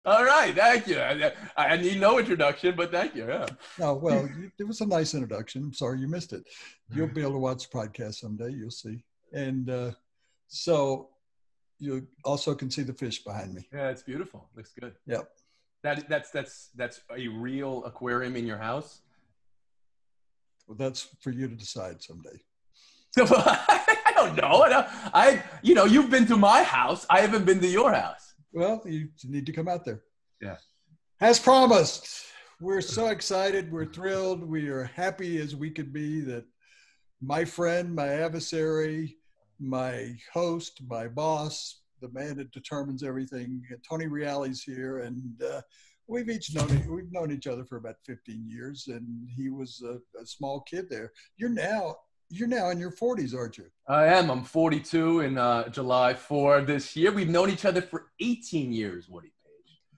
All right, thank you. I need no introduction, but thank you. Yeah. No, well, it was a nice introduction. I'm sorry you missed it. You'll be able to watch the podcast someday. You'll see. And so you also can see the fish behind me. Yeah, it's beautiful. Looks good. Yep. That's a real aquarium in your house. Well, that's for you to decide someday. I don't know. You've been to my house. I haven't been to your house. Well, you need to come out there. Yeah. As promised, we're so excited. We're thrilled. We are happy as we could be that my friend, my adversary, my host, my boss, the man that determines everything, Tony Reali's here. And we've known each other for about 15 years. And he was a small kid there. You're now in your 40s, aren't you? I am. I'm 42 in July 4 this year. We've known each other for 18 years, Woody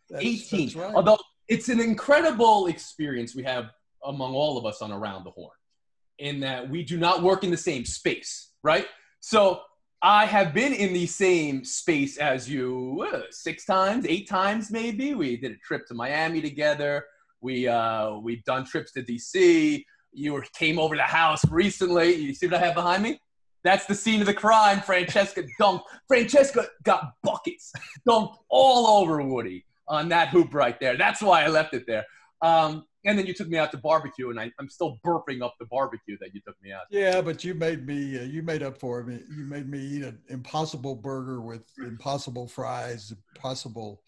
Page. 18. That's right. Although it's an incredible experience we have among all of us on Around the Horn, in that we do not work in the same space, right? So I have been in the same space as you 6 times, 8 times maybe. We did a trip to Miami together. We've done trips to DC. You came over the house recently. You see what I have behind me? That's the scene of the crime. Francesca got buckets dunked all over Woody on that hoop right there. That's why I left it there. And then you took me out to barbecue, and I'm still burping up the barbecue that you took me out to. Yeah, but you made up for me. You made me eat an impossible burger with impossible fries, impossible.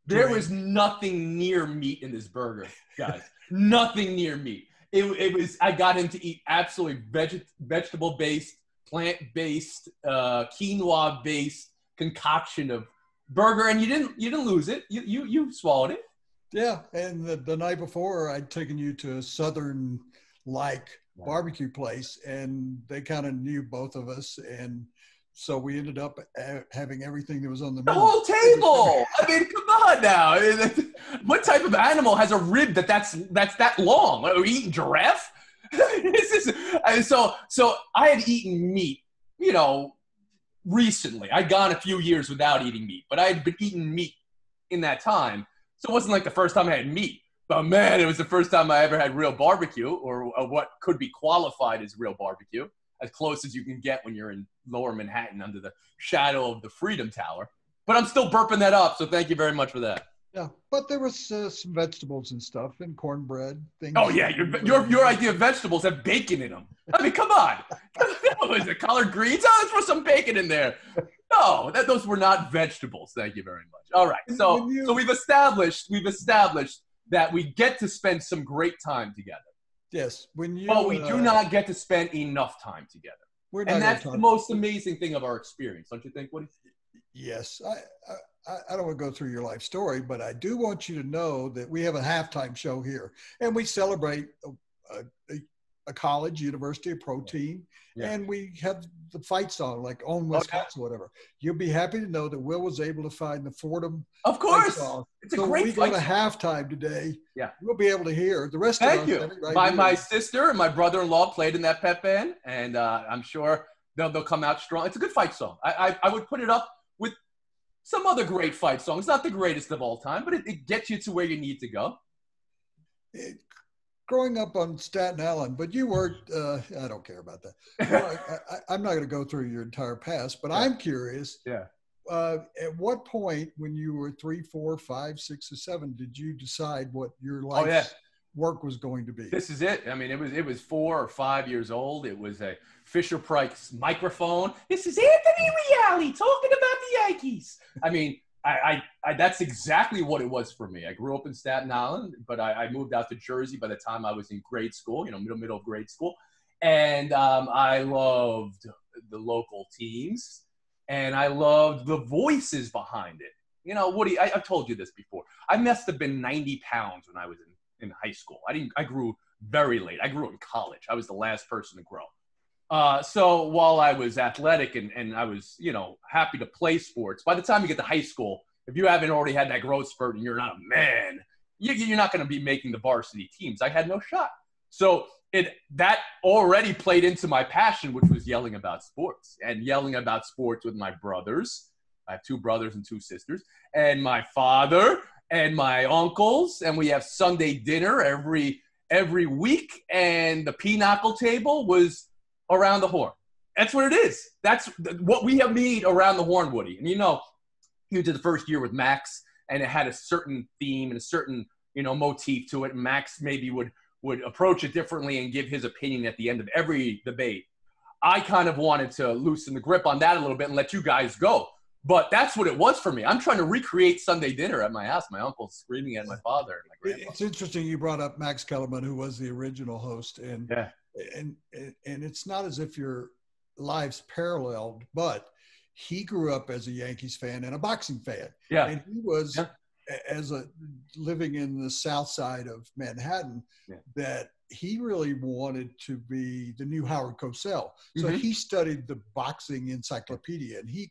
There was nothing near meat in this burger, guys. Nothing near meat. I got him to eat absolutely vegetable-based, plant-based, quinoa-based concoction of burger, and you didn't lose it. You swallowed it. Yeah, and the night before, I'd taken you to a southern-like barbecue place, and they kind of knew both of us, and so we ended up having everything that was on the menu. The whole table. I mean, come on now. What type of animal has a rib that's that long? Are we eating giraffe? So I had eaten meat, recently. I'd gone a few years without eating meat, but I had been eating meat in that time. So it wasn't like the first time I had meat. But man, it was the first time I ever had real barbecue, or what could be qualified as real barbecue, as close as you can get when you're in Lower Manhattan under the shadow of the Freedom Tower. But I'm still burping that up, so thank you very much for that. Yeah, but there was some vegetables and stuff, and cornbread things. Oh yeah, your idea of vegetables have bacon in them. I mean, come on. What is it, collard greens? Oh, let's throw some bacon in there. No, those were not vegetables. Thank you very much. All right, so we've established that we get to spend some great time together. Yes, but we do not get to spend enough time together. And that's the most amazing thing of our experience, don't you think, Woody? Yes, I don't want to go through your life story, but I do want you to know that we have a halftime show here, and we celebrate a college, university, a pro team, and we have the fight song, like On Wisconsin, whatever. You'll be happy to know that Will was able to find the Fordham. Of course. It's a great fight song. We go to halftime today. Yeah. We'll be able to hear the rest Thank of you. us. Right my sister and my brother-in-law played in that pep band, and I'm sure they'll come out strong. It's a good fight song. I would put it up with some other great fight songs. Not the greatest of all time, but it gets you to where you need to go. Growing up on Staten Island, but you weren't, I don't care about that. I'm not going to go through your entire past, but I'm curious. Yeah. At what point when you were 3, 4, 5, 6, or 7, did you decide what your life's work was going to be? This is it. I mean, it was 4 or 5 years old. It was a Fisher-Price microphone. This is Anthony Reali talking about the Yankees. I mean, I that's exactly what it was for me. I grew up in Staten Island, but I moved out to Jersey by the time I was in grade school, middle of grade school. And I loved the local teams, and I loved the voices behind it. Woody, I've told you this before. I must have been 90 pounds when I was in high school. I grew very late. I grew in college. I was the last person to grow. So while I was athletic and I was, happy to play sports, by the time you get to high school, if you haven't already had that growth spurt and you're not a man, you're not going to be making the varsity teams. I had no shot. So that already played into my passion, which was yelling about sports with my brothers. I have 2 brothers and 2 sisters, and my father and my uncles, and we have Sunday dinner every week, and the pinochle table was around the horn. That's what it is. That's what we have made around the horn, Woody. And you did the first year with Max, and it had a certain theme and a certain motif to it. And Max maybe would approach it differently and give his opinion at the end of every debate. I kind of wanted to loosen the grip on that a little bit and let you guys go. But that's what it was for me. I'm trying to recreate Sunday dinner at my house. My uncle's screaming at my father and my grandpa. It's interesting you brought up Max Kellerman, who was the original host. And it's not as if your lives paralleled, but he grew up as a Yankees fan and a boxing fan. Yeah. And he was, living in the south side of Manhattan, that he really wanted to be the new Howard Cosell. So he studied the boxing encyclopedia, and he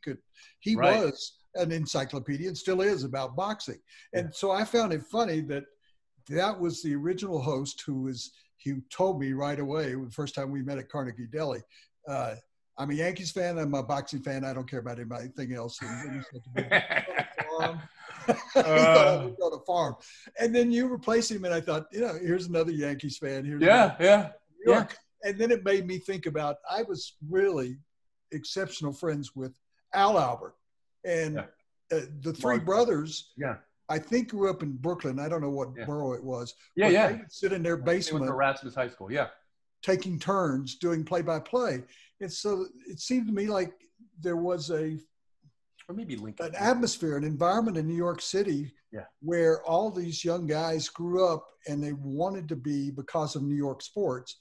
was an encyclopedia and still is about boxing. And so I found it funny that was the original host he told me right away the first time we met at Carnegie Deli, I'm a Yankees fan, I'm a boxing fan, I don't care about anything else. And he thought I would go to farm. And then you replace him, and I thought, here's another Yankees fan. Here's New York. And then it made me think about, I was really exceptional friends with Al Albert. And the three brothers, I think grew up in Brooklyn. I don't know what borough it was. They would sit in their basement. They went to Erasmus High School, taking turns doing play-by-play. And so it seemed to me like there was an atmosphere, an environment in New York City where all these young guys grew up, and they wanted to be, because of New York sports,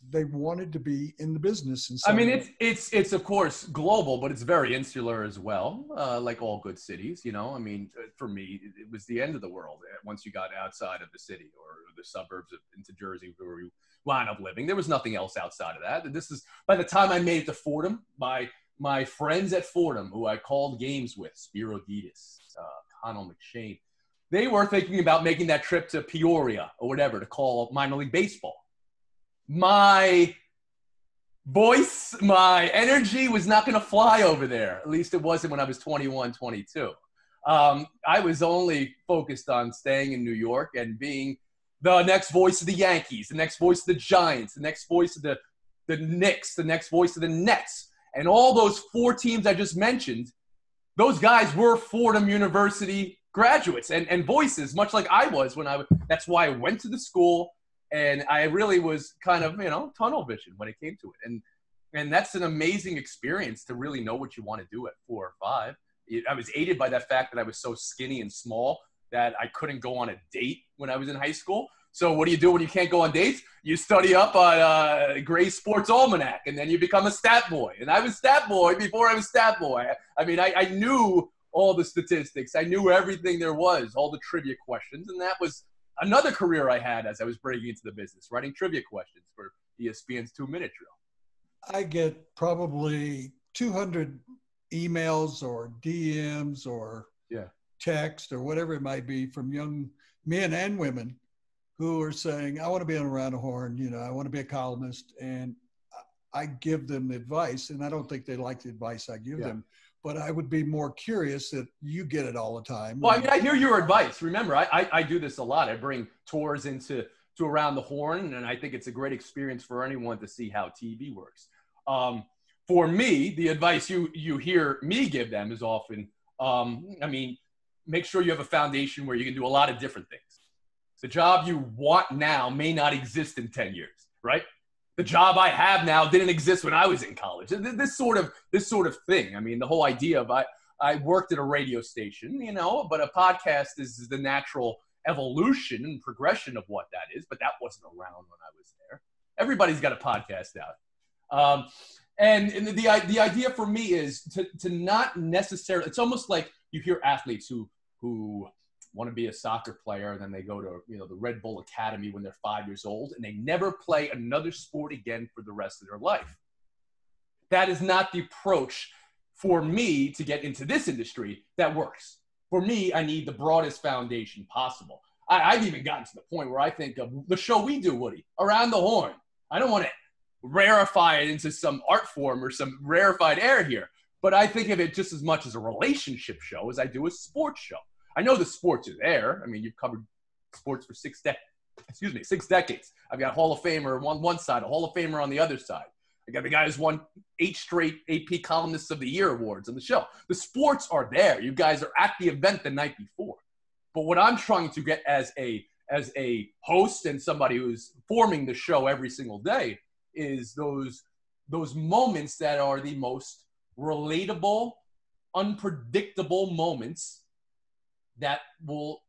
they wanted to be in the business. I mean, it's of course global, but it's very insular as well, like all good cities. I mean, for me, it was the end of the world once you got outside of the city or the suburbs into Jersey, where we wound up living. There was nothing else outside of that. This is, by the time I made it to Fordham, my friends at Fordham, who I called games with, Spiro Ditas, Connell McShane, they were thinking about making that trip to Peoria or whatever to call minor league baseball. My voice, my energy was not going to fly over there. At least it wasn't when I was 21, 22. I was only focused on staying in New York and being the next voice of the Yankees, the next voice of the Giants, the next voice of the Knicks, the next voice of the Nets. And all those four teams I just mentioned, those guys were Fordham University graduates and voices, much like I was that's why I went to the school. And I really was kind of, tunnel vision when it came to it. And that's an amazing experience to really know what you want to do at 4 or 5. I was aided by that fact that I was so skinny and small that I couldn't go on a date when I was in high school. So what do you do when you can't go on dates? You study up on Gray's Sports Almanac, and then you become a stat boy. And I was stat boy before I was stat boy. I mean, I knew all the statistics. I knew everything there was, all the trivia questions. And that was another career I had as I was breaking into the business, writing trivia questions for ESPN's 2-minute drill. I get probably 200 emails or DMs or text or whatever it might be from young men and women who are saying, I want to be on Around the Horn, I want to be a columnist. And I give them the advice, and I don't think they like the advice I give them, but I would be more curious that you get it all the time. Well, I mean, I hear your advice. Remember, I do this a lot. I bring tours to Around the Horn, and I think it's a great experience for anyone to see how TV works. For me, the advice you hear me give them is often, make sure you have a foundation where you can do a lot of different things. The job you want now may not exist in 10 years, right? The job I have now didn't exist when I was in college. This sort of thing. I mean, the whole idea of I worked at a radio station, but a podcast is the natural evolution and progression of what that is. But that wasn't around when I was there. Everybody's got a podcast out. And the idea for me is to not necessarily, it's almost like you hear athletes who want to be a soccer player, and then they go to the Red Bull Academy when they're 5 years old, and they never play another sport again for the rest of their life. That is not the approach for me to get into this industry that works. For me, I need the broadest foundation possible. I've even gotten to the point where I think of the show we do, Woody, Around the Horn. I don't want to rarefy it into some art form or some rarefied air here, but I think of it just as much as a relationship show as I do a sports show. I know the sports are there. I mean, you've covered sports for 6 decades. I've got Hall of Famer on one side, a Hall of Famer on the other side. I got the guy who's won 8 straight AP Columnists of the Year awards on the show. The sports are there. You guys are at the event the night before. But what I'm trying to get as a host and somebody who's forming the show every single day is those moments that are the most relatable, unpredictable moments that will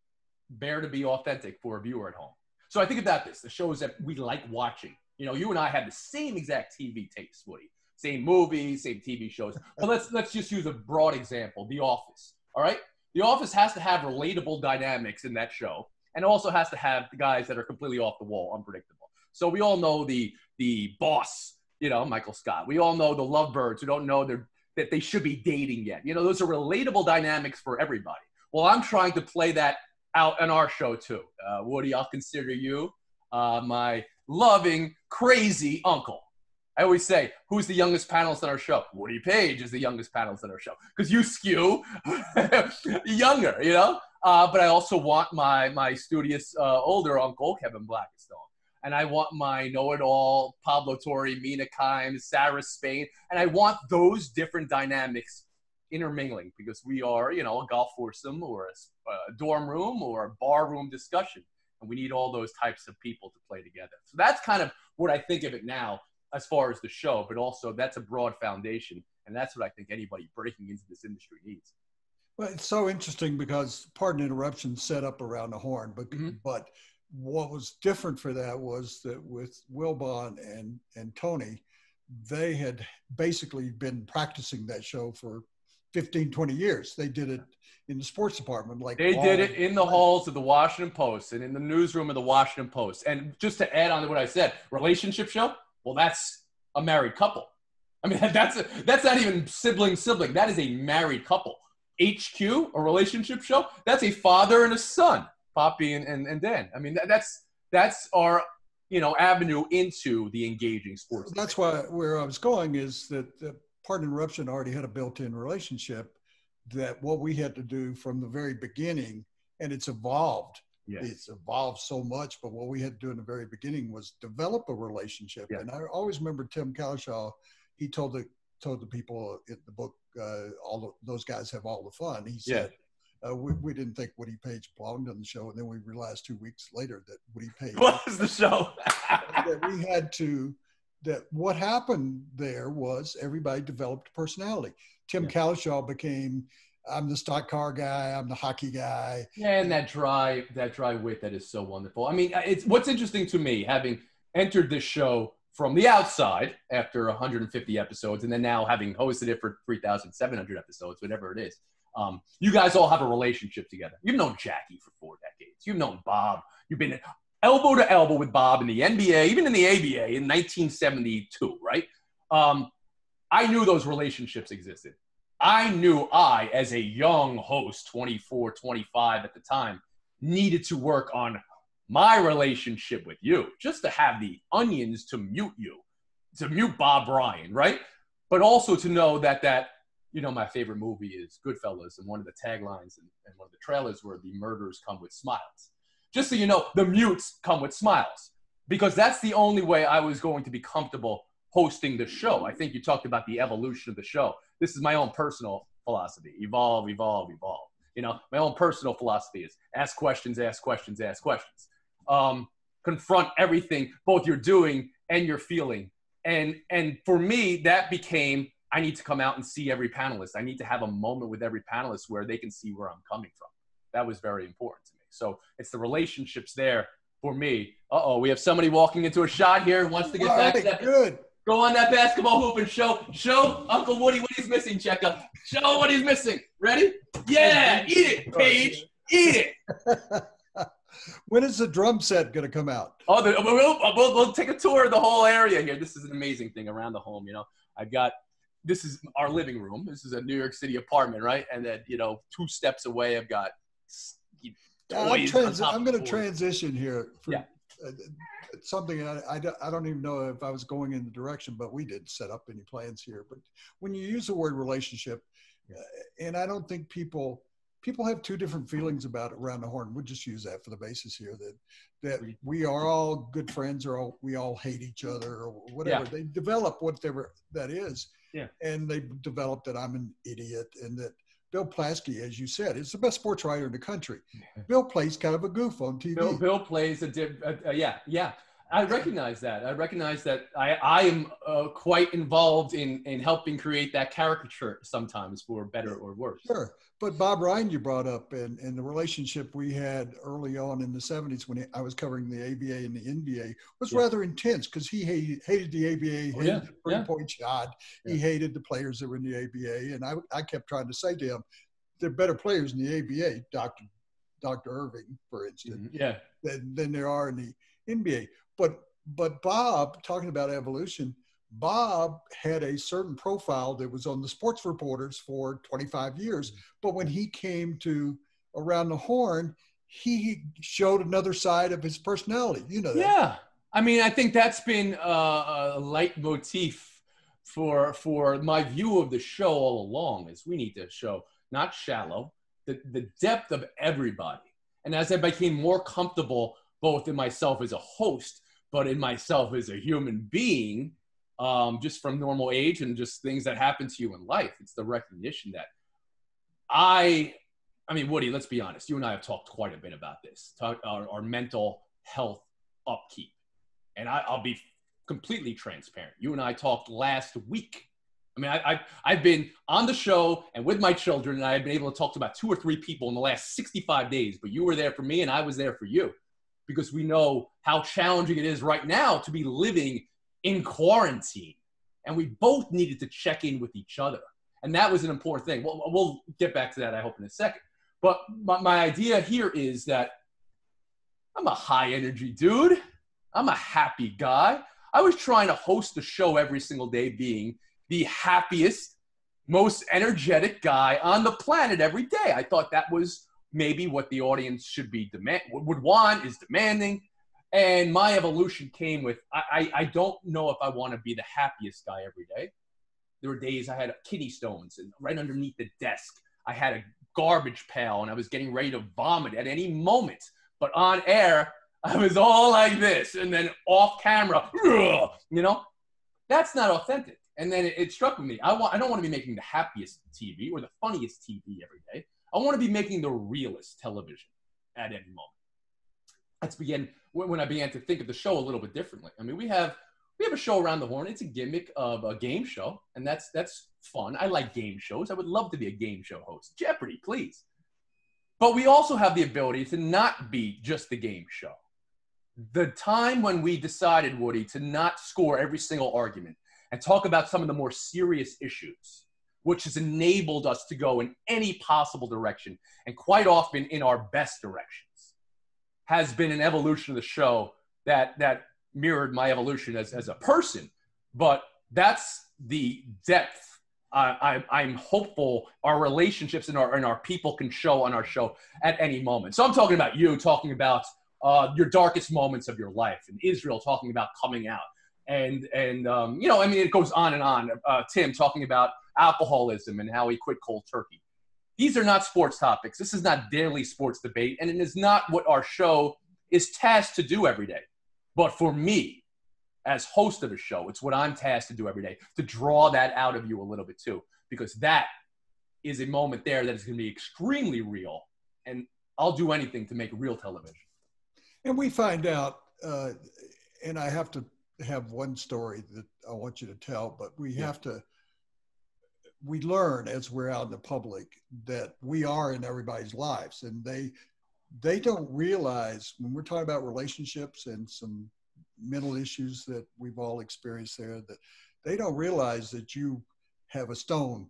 bear to be authentic for a viewer at home. So I think about this, the shows that we like watching. You know, you and I have the same exact TV taste, Woody. Same movies, same TV shows. But let's just use a broad example, The Office, all right? The Office has to have relatable dynamics in that show, and also has to have the guys that are completely off the wall, unpredictable. So we all know the boss, you know, Michael Scott. We all know the lovebirds who don't know that they should be dating yet. You know, those are relatable dynamics for everybody. Well, I'm trying to play that out on our show too. Woody, I'll consider you my loving, crazy uncle. I always say, who's the youngest panelist on our show? Woody Page is the youngest panelist on our show because you skew younger, you know? But I also want my studious older uncle, Kevin Blackistone. And I want my know-it-all, Pablo Torre, Mina Kimes, Sarah Spain. And I want those different dynamics intermingling because we are, you know, a golf foursome or a dorm room or a bar room discussion. And we need all those types of people to play together. So that's kind of what I think of it now as far as the show, but also that's a broad foundation. And that's what I think anybody breaking into this industry needs. Well, it's so interesting because, pardon interruption, set up around the horn, but what was different for that was that with Wilbon and Tony, they had basically been practicing that show for 15, 20 years. They did it in the sports department. Like they did it in the halls of the Washington Post and in the newsroom of the Washington Post. And just to add on to what I said, relationship show, well, that's a married couple. I mean, that's not even sibling. That is a married couple. HQ, a relationship show, that's a father and a son, Poppy and Dan. I mean, that's our, you know, avenue into the engaging sports. That's where I was going is that the pardon interruption already had a built-in relationship that what we had to do from the very beginning, and it's evolved. Yes. It's evolved so much, but what we had to do in the very beginning was develop a relationship. Yes. And I always remember Tim Cowshaw, he told the people in the book, those guys have all the fun. He said, we didn't think Woody Page belonged on the show. And then we realized 2 weeks later that Woody Page was the show. That we had to, that what happened there was everybody developed a personality. Tim Cowshaw became, I'm the stock car guy, I'm the hockey guy. Yeah, and that dry wit that is so wonderful. I mean, it's what's interesting to me, having entered this show from the outside after 150 episodes, and then now having hosted it for 3,700 episodes, whatever it is. You guys all have a relationship together. You've known Jackie for 4 decades. You've known Bob. You've been elbow to elbow with Bob in the NBA, even in the ABA in 1972, right? I knew those relationships existed. I knew I, as a young host, 24, 25 at the time, needed to work on my relationship with you, just to have the onions to mute Bob Ryan, right? But also to know that, you know, my favorite movie is Goodfellas, and one of the taglines and one of the trailers were the murders come with smiles. Just so you know, the mutes come with smiles, because that's the only way I was going to be comfortable hosting the show. I think you talked about the evolution of the show. This is my own personal philosophy. Evolve, evolve, evolve. You know, my own personal philosophy is ask questions, ask questions, ask questions. Confront everything, both you're doing and you're feeling. And for me, that became, I need to come out and see every panelist. I need to have a moment with every panelist where they can see where I'm coming from. That was very important to me. So it's the relationships there for me. Uh-oh, we have somebody walking into a shot here who wants to get back to that. Good. Go on that basketball hoop and show Uncle Woody what he's missing, Checka. Show what he's missing. Ready? Yeah, eat it, Paige. Eat it. When is the drum set going to come out? Oh, we'll take a tour of the whole area here. This is an amazing thing around the home, you know. This is our living room. This is a New York City apartment, right? And then, you know, 2 steps away, I've got toys. I'm going to transition here. Something I don't even know if I was going in the direction, but we did set up any plans here. But when you use the word relationship, and I don't think people people have two different feelings about Around the Horn. We'll just use that for the basis here, that we are all good friends, or we all hate each other, or whatever. They develop whatever that is. Yeah. And they developed that I'm an idiot, and that Bill Plaschke, as you said, is the best sports writer in the country. Bill plays kind of a goof on TV. Bill plays yeah. I recognize that. I recognize that I am quite involved in helping create that caricature sometimes, for better or worse. Sure. But Bob Ryan, you brought up, and the relationship we had early on in the 70s when I was covering the ABA and the NBA was rather intense, because he hated the ABA, hated the three-point shot. He hated the players that were in the ABA. And I kept trying to say to him, they're better players in the ABA, Dr. Irving, for instance, than there are in the NBA. But Bob, talking about evolution, Bob had a certain profile that was on the sports reporters for 25 years. But when he came to Around the Horn, he showed another side of his personality. You know that. Yeah. I mean, I think that's been a leitmotif for my view of the show all along, is we need to show, not shallow, the depth of everybody. And as I became more comfortable, both in myself as a host, but in myself as a human being, just from normal age and just things that happen to you in life, it's the recognition that I mean, Woody, let's be honest. You and I have talked quite a bit about this, our mental health upkeep. And I'll be completely transparent. You and I talked last week. I mean, I've been on the show and with my children, and I've been able to talk to about 2 or 3 people in the last 65 days. But you were there for me, and I was there for you, because we know how challenging it is right now to be living in quarantine. And we both needed to check in with each other. And that was an important thing. Well, we'll get back to that, I hope, in a second. But my idea here is that I'm a high energy dude. I'm a happy guy. I was trying to host the show every single day, being the happiest, most energetic guy on the planet every day. I thought that was maybe what the audience should be would want, is demanding. And my evolution came with, I don't know if I want to be the happiest guy every day. There were days I had kidney stones, and right underneath the desk, I had a garbage pail, and I was getting ready to vomit at any moment. But on air, I was all like this, and then off camera, you know, that's not authentic. And then it struck with me. I don't want to be making the happiest TV or the funniest TV every day. I want to be making the realest television at any moment. That's when I began to think of the show a little bit differently. I mean, we have a show Around the Horn. It's a gimmick of a game show, and that's fun. I like game shows. I would love to be a game show host. Jeopardy, please. But we also have the ability to not be just the game show. The time when we decided, Woody, to not score every single argument and talk about some of the more serious issues, which has enabled us to go in any possible direction, and quite often in our best directions, has been an evolution of the show that mirrored my evolution as a person. But that's the depth I'm hopeful our relationships and our people can show on our show at any moment. So I'm talking about you, talking about your darkest moments of your life, and Israel talking about coming out. And you know, I mean, it goes on and on. Tim talking about alcoholism and how he quit cold turkey. These are not sports topics. This is not daily sports debate, and it is not what our show is tasked to do every day. But for me, as host of a show, it's what I'm tasked to do every day, to draw that out of you a little bit too, because that is a moment there that is going to be extremely real, and I'll do anything to make real television. And we find out, and I have to have one story that I want you to tell, but we learn as we're out in the public that we are in everybody's lives, and they don't realize when we're talking about relationships and some mental issues that we've all experienced there, that they don't realize that you have a stone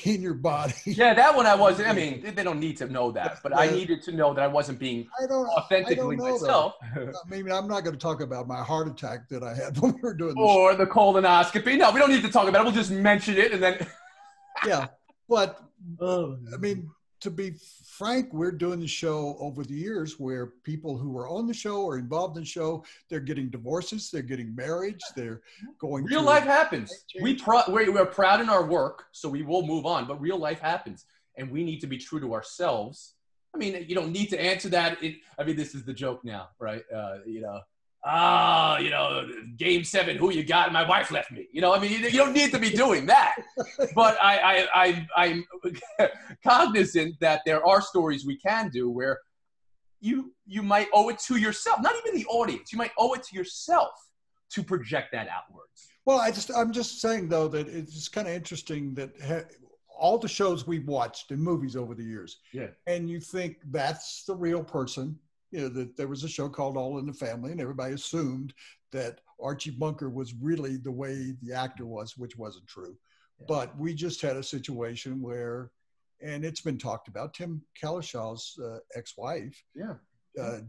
in your body. Yeah, that one I wasn't. I mean, they don't need to know that, but I needed to know that I wasn't being authentically myself. I mean, I'm not going to talk about my heart attack that I had when we were doing this. Or the colonoscopy. No, we don't need to talk about it. We'll just mention it and then. Yeah, but I mean, to be frank, we're doing the show over the years where people who are on the show or involved in the show, they're getting divorces, they're getting marriage, they're going real life happens. We're proud in our work, so we will move on, but real life happens. and we need to be true to ourselves. I mean, you don't need to answer that. I mean, this is the joke now, right? Game 7, who you got? My wife left me. I mean, you don't need to be doing that. But I'm cognizant that there are stories we can do where you might owe it to yourself, not even the audience. You might owe it to yourself to project that outwards. Well, I'm just saying, though, that it's kind of interesting that all the shows we've watched in movies over the years, and you think that's the real person. That there was a show called All in the Family, and everybody assumed that Archie Bunker was really the way the actor was, which wasn't true. Yeah. But we just had a situation where, and it's been talked about, Tim Cowlishaw's ex-wife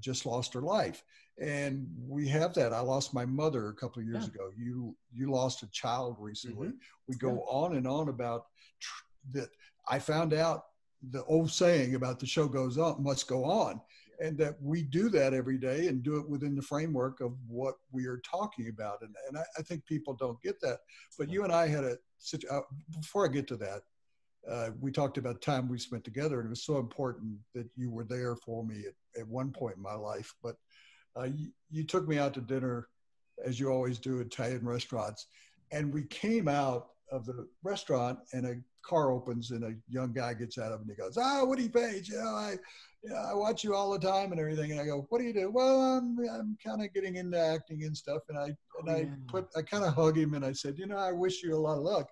just lost her life. And we have that. I lost my mother a couple of years ago. You lost a child recently. We go on and on about that. I found out the old saying about the show goes on, must go on. And that we do that every day and do it within the framework of what we are talking about. And I think people don't get that. But you and I had before I get to that, we talked about time we spent together, and it was so important that you were there for me at one point in my life. But you took me out to dinner, as you always do, at Italian restaurants. And we came out of the restaurant, and a car opens, and a young guy gets out of it, and he goes, Woody Page, I watch you all the time and everything. And I go, what do you do? Well, I'm kind of getting into acting and stuff. And I kind of hug him, and I said, I wish you a lot of luck.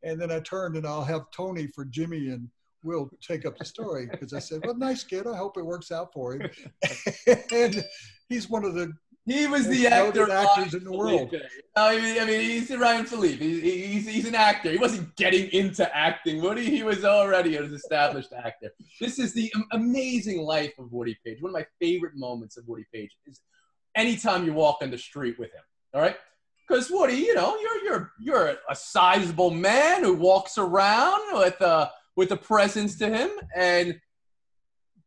And then I turned, and I'll have Tony for Jimmy, and we'll take up the story, because I said, well, nice kid. I hope it works out for him. And he's one of the actors in the world. I mean, he's Ryan Philippe. He's an actor. He wasn't getting into acting, Woody. He was already an established actor. This is the amazing life of Woody Page. One of my favorite moments of Woody Page is anytime you walk on the street with him. All right, because Woody, you're a sizable man who walks around with a presence to him, and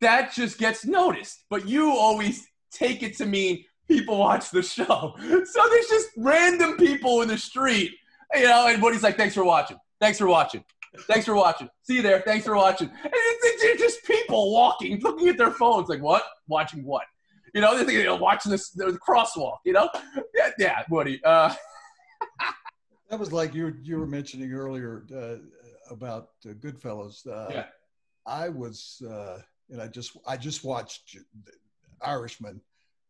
that just gets noticed. But you always take it to mean people watch the show. So there's just random people in the street, and Woody's like, thanks for watching. Thanks for watching. Thanks for watching. See you there. Thanks for watching. And it's just people walking, looking at their phones like, what? Watching what? They're thinking, watching the crosswalk, Yeah, Woody. That was like you were mentioning earlier about Goodfellas. I was, and I just watched Irishman.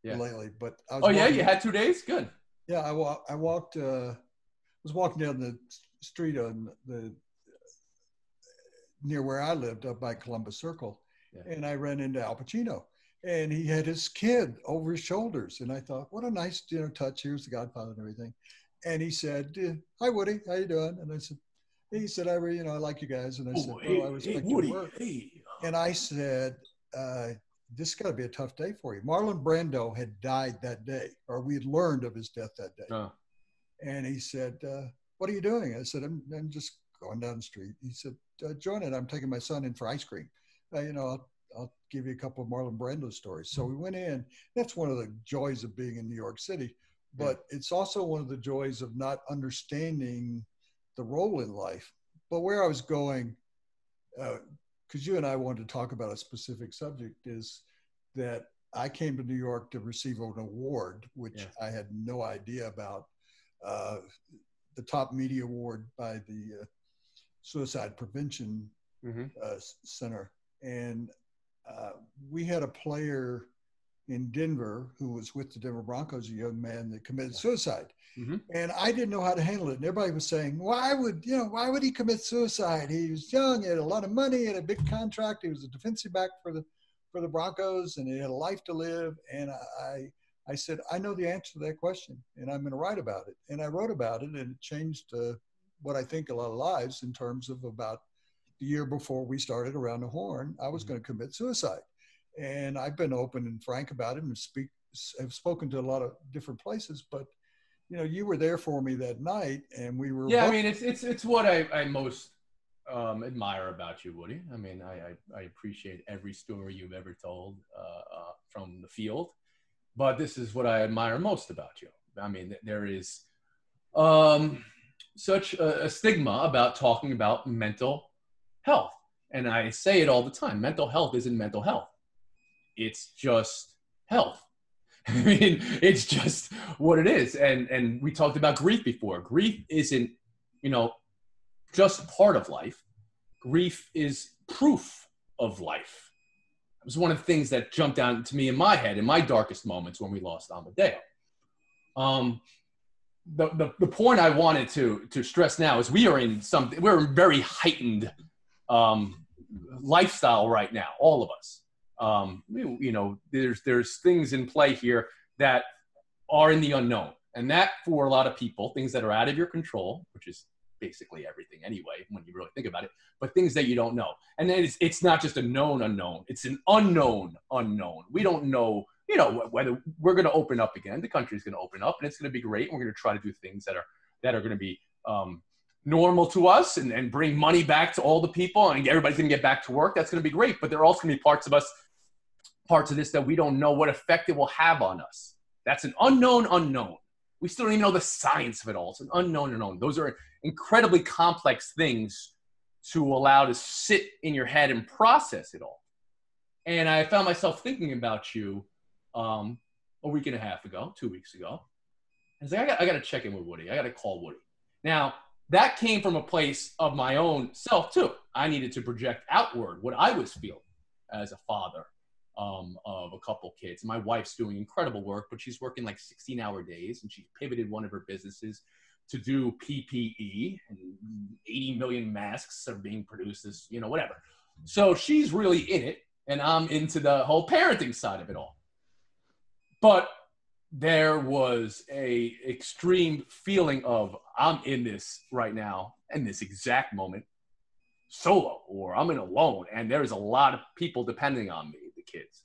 Lately, but I was you had 2 days? Good. Yeah, I walked. Was walking down the street on near where I lived, up by Columbus Circle, and I ran into Al Pacino, and he had his kid over his shoulders, and I thought, what a nice touch. Here's the Godfather and everything, and he said, "Hi, Woody, how you doing?" And I said, he said, I like you guys, and I said, I respect your work, and I said, this has got to be a tough day for you. Marlon Brando had died that day, or we had learned of his death that day. And he said, what are you doing? I said, I'm just going down the street. He said, join it. I'm taking my son in for ice cream. I'll give you a couple of Marlon Brando stories. So we went in. That's one of the joys of being in New York City. But it's also one of the joys of not understanding the role in life. But where I was going, because you and I wanted to talk about a specific subject, is that I came to New York to receive an award, which I had no idea about, the top media award by the Suicide Prevention Center. And we had a player in Denver who was with the Denver Broncos, a young man that committed suicide. And I didn't know how to handle it. And everybody was saying, why would he commit suicide? He was young, he had a lot of money, he had a big contract. He was a defensive back for the Broncos, and he had a life to live. And I said, I know the answer to that question, and I'm going to write about it. And I wrote about it, and it changed what I think a lot of lives, in terms of about the year before we started Around the Horn, I was going to commit suicide. And I've been open and frank about it, and have spoken to a lot of different places, but you were there for me that night, and we were. Yeah, I mean, it's what I most admire about you, Woody. I mean, I appreciate every story you've ever told from the field, but this is what I admire most about you. I mean, there is such a stigma about talking about mental health, And I say it all the time. Mental health isn't mental health. It's just health. I mean, it's just what it is. And we talked about grief before. Grief isn't, just part of life. Grief is proof of life. It was one of the things that jumped out to me in my head in my darkest moments when we lost Amadeo. The point I wanted to stress now is we're in very heightened lifestyle right now, all of us. There's things in play here that are in the unknown, and that for a lot of people, things that are out of your control, which is basically everything anyway, when you really think about it, but things that you don't know. And then it's not just a known unknown, it's an unknown unknown. We don't know, whether we're going to open up again. The country's going to open up, and it's going to be great. We're going to try to do things that are going to be normal to us and bring money back to all the people, and everybody's going to get back to work. That's going to be great. But there are also going to be parts of this that we don't know what effect it will have on us. That's an unknown unknown. We still don't even know the science of it all. It's an unknown unknown. Those are incredibly complex things to allow to sit in your head and process it all. And I found myself thinking about you a week and a half ago, 2 weeks ago. I was like, I got to check in with Woody. I got to call Woody. Now, that came from a place of my own self, too. I needed to project outward what I was feeling as a father of a couple kids. My wife's doing incredible work, but she's working like 16-hour days, and she pivoted one of her businesses to do PPE, and 80 million masks are being produced as, whatever. So she's really in it, and I'm into the whole parenting side of it all. But there was a extreme feeling of I'm in this right now, in this exact moment, solo, or I'm in alone, and there's a lot of people depending on me, the kids,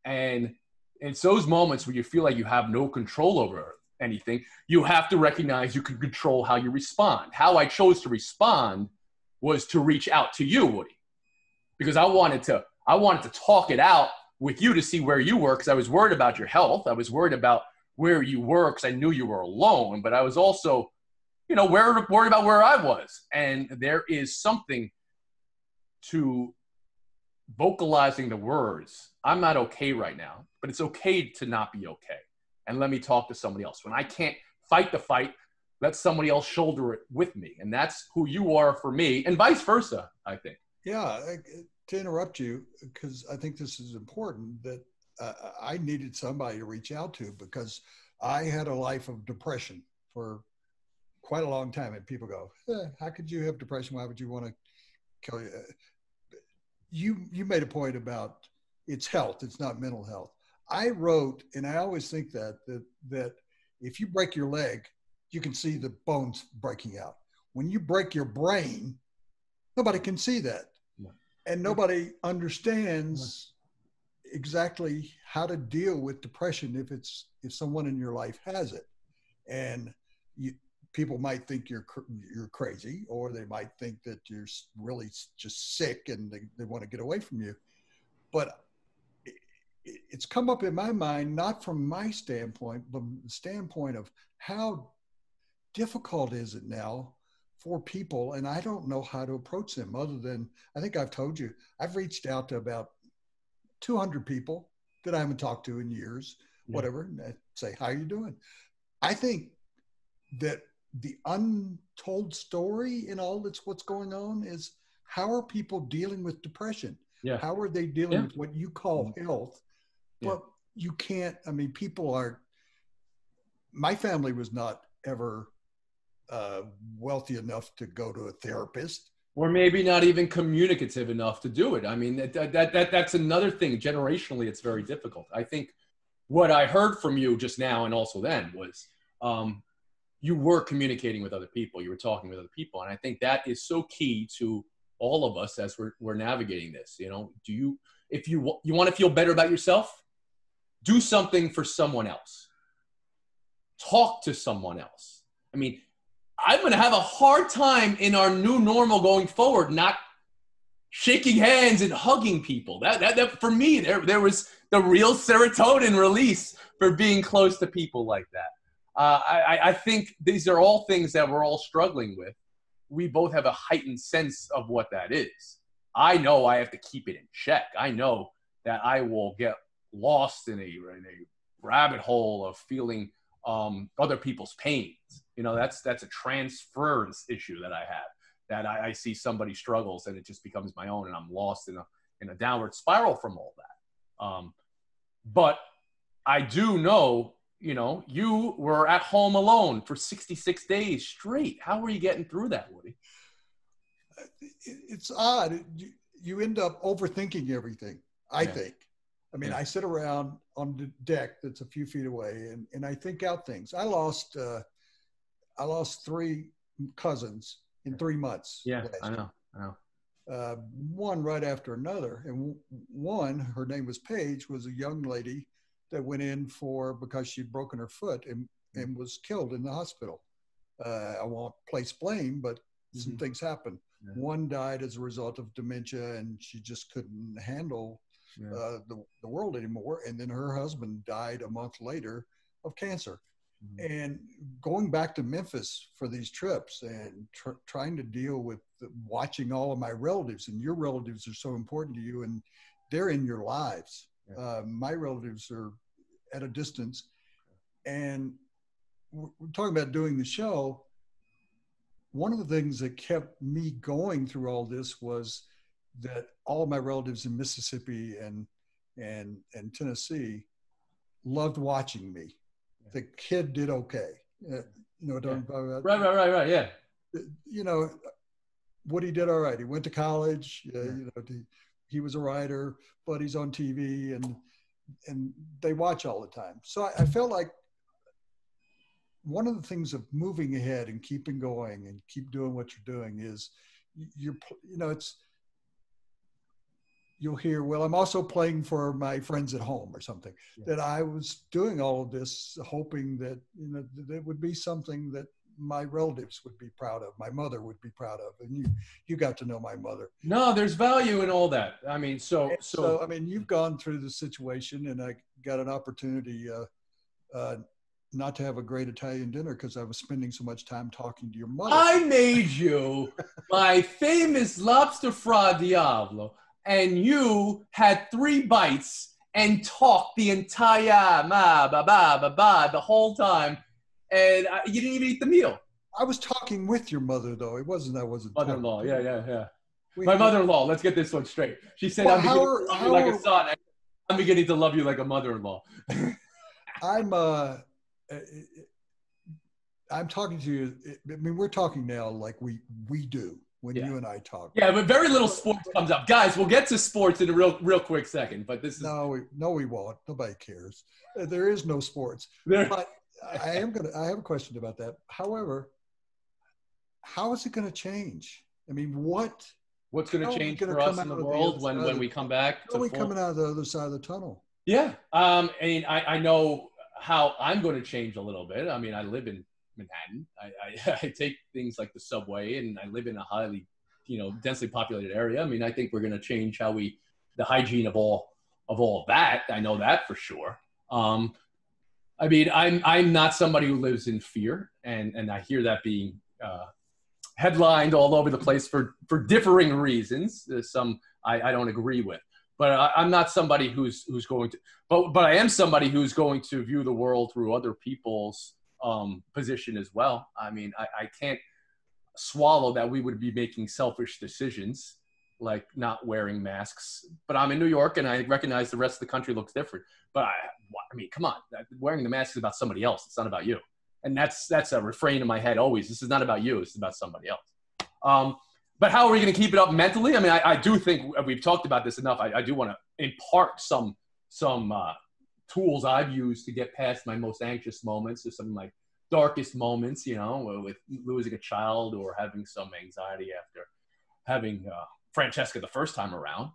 and it's those moments where you feel like you have no control over anything. You have to recognize you can control how you respond. How I chose to respond was to reach out to you, Woody, because I wanted to talk it out with you to see where you were, because I was worried about your health. I was worried about where you were because I knew you were alone, but I was also, worried about where I was. And there is something to vocalizing the words. I'm not okay right now, but it's okay to not be okay. And let me talk to somebody else. When I can't fight the fight, let somebody else shoulder it with me. And that's who you are for me, and vice versa, I think. Yeah, to interrupt you, because I think this is important, that I needed somebody to reach out to, because I had a life of depression for quite a long time. And people go, how could you have depression? Why would you want to kill you? You made a point about it's health. It's not mental health. I wrote, and I always think that if you break your leg, you can see the bones breaking out. When you break your brain, nobody can see that. And nobody understands exactly how to deal with depression if someone in your life has it. And people might think you're crazy, or they might think that you're really just sick and they want to get away from you. But it's come up in my mind, not from my standpoint, but the standpoint of how difficult is it now for people, and I don't know how to approach them other than, I think I've told you, I've reached out to about 200 people that I haven't talked to in years, whatever, and I say, how are you doing? I think that the untold story in all that's what's going on is, how are people dealing with depression? Yeah. How are they dealing with what you call health? But you can't, people are, my family was not ever wealthy enough to go to a therapist, or maybe not even communicative enough to do it. That's another thing. Generationally, it's very difficult. I think what I heard from you just now, and also then, was you were communicating with other people. You were talking with other people, and I think that is so key to all of us as we're navigating this. If you want to feel better about yourself, do something for someone else. Talk to someone else. I'm going to have a hard time in our new normal going forward not shaking hands and hugging people. That for me, there was the real serotonin release for being close to people like that. I think these are all things that we're all struggling with. We both have a heightened sense of what that is. I know I have to keep it in check. I know that I will get lost in a rabbit hole of feeling other people's pains. You know, that's a transference issue that I have, that I see somebody struggles and it just becomes my own, and I'm lost in a downward spiral from all that. But I do know, you know, you were at home alone for 66 days straight. How were you getting through that, Woody? It's odd. You end up overthinking everything, I think. I mean, I sit around on the deck that's a few feet away, and I think out things. I lost 3 cousins in 3 months. Yeah, I know. One right after another. And one, her name was Paige, was a young lady that went in because she'd broken her foot and was killed in the hospital. I won't place blame, but some things happened. Yeah. One died as a result of dementia, and she just couldn't handle the world anymore. And then her husband died a month later of cancer. And going back to Memphis for these trips and trying to deal with watching all of my relatives, and your relatives are so important to you, and they're in your lives. My relatives are at a distance, and we're talking about doing the show. One of the things that kept me going through all this was that all of my relatives in Mississippi and Tennessee loved watching me. The kid did okay. You know what I'm talking about? Right. Yeah. You know, Woody did all right. He went to college. You know, he was a writer, but he's on TV, and they watch all the time. So I felt like one of the things of moving ahead and keeping going and keep doing what you're doing is you'll hear, well, I'm also playing for my friends at home or something. That I was doing all of this hoping that, you know, that it would be something that my relatives would be proud of, my mother would be proud of. And you got to know my mother. No, there's value in all that. I mean, so I mean, you've gone through the situation, and I got an opportunity not to have a great Italian dinner because I was spending so much time talking to your mother. I made you my famous lobster fra diavolo, and you had 3 bites and talked the entire the whole time, and you didn't even eat the meal. I was talking with your mother, though. I wasn't mother-in-law. Yeah. My mother-in-law. Let's get this one straight. She said, "I'm beginning to love you like a son. I'm beginning to love you like a mother-in-law." I'm talking to you. I mean, we're talking now like we do when you and I talk. Yeah, but very little sports comes up, guys. We'll get to sports in a real quick second. But this is no, we won't. Nobody cares. There is no sports. But I have a question about that. However, how is it going to change? I mean, what's going to change for us in the world when we come back? How are we coming out of the other side of the tunnel? Yeah. I mean, I know how I'm going to change a little bit. I mean, I live in Manhattan. I take things like the subway, and I live in a highly, densely populated area. I mean, I think we're going to change the hygiene of all of that. I know that for sure. I mean, I'm not somebody who lives in fear, and I hear that being headlined all over the place for differing reasons. Some I don't agree with. But I'm not somebody who's going to, but I am somebody who's going to view the world through other people's position as well. I mean, I can't swallow that we would be making selfish decisions like not wearing masks. But I'm in New York, and I recognize the rest of the country looks different. But I mean, come on, wearing the mask is about somebody else. It's not about you. And that's a refrain in my head always. This is not about you. It's about somebody else. But how are we going to keep it up mentally? I mean, I do think we've talked about this enough. I do want to impart some tools I've used to get past my most anxious moments or some of my darkest moments, with losing a child or having some anxiety after having Francesca the first time around,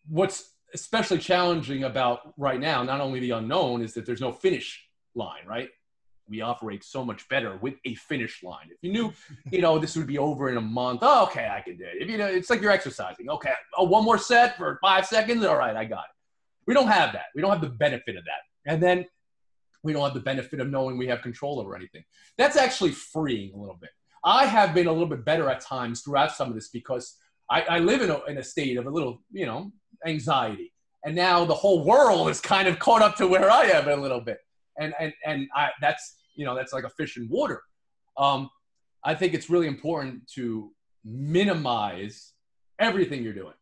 What's especially challenging about right now, not only the unknown, is that there's no finish line, right? We operate so much better with a finish line. If you knew, this would be over in a month, okay, I can do it. If it's like you're exercising. Okay, one more set for 5 seconds. All right, I got it. We don't have that. We don't have the benefit of that. And then we don't have the benefit of knowing we have control over anything. That's actually freeing a little bit. I have been a little bit better at times throughout some of this because I live in a state of a little, anxiety. And now the whole world is kind of caught up to where I am a little bit. And that's like a fish in water. I think it's really important to minimize everything you're doing.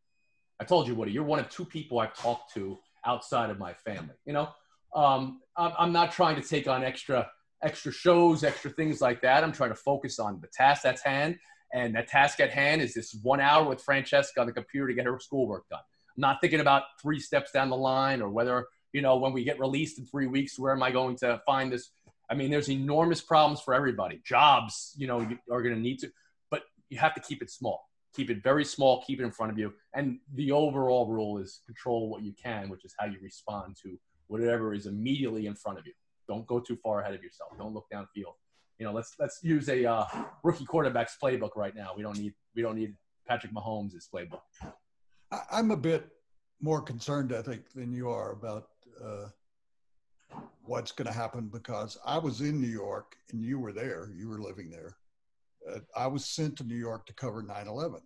I told you, Woody, you're one of two people I've talked to outside of my family. I'm not trying to take on extra shows, extra things like that. I'm trying to focus on the task that's hand. And that task at hand is this 1 hour with Francesca on the computer to get her schoolwork done. I'm not thinking about 3 steps down the line or whether, when we get released in 3 weeks, where am I going to find this? I mean, there's enormous problems for everybody. Jobs, you are going to need to, but you have to keep it small. Keep it very small, keep it in front of you. And the overall rule is control what you can, which is how you respond to whatever is immediately in front of you. Don't go too far ahead of yourself. Don't look downfield. Let's use a rookie quarterback's playbook right now. We don't need Patrick Mahomes' playbook. I'm a bit more concerned, I think, than you are about what's going to happen, because I was in New York and you were there. You were living there. I was sent to New York to cover 9/11,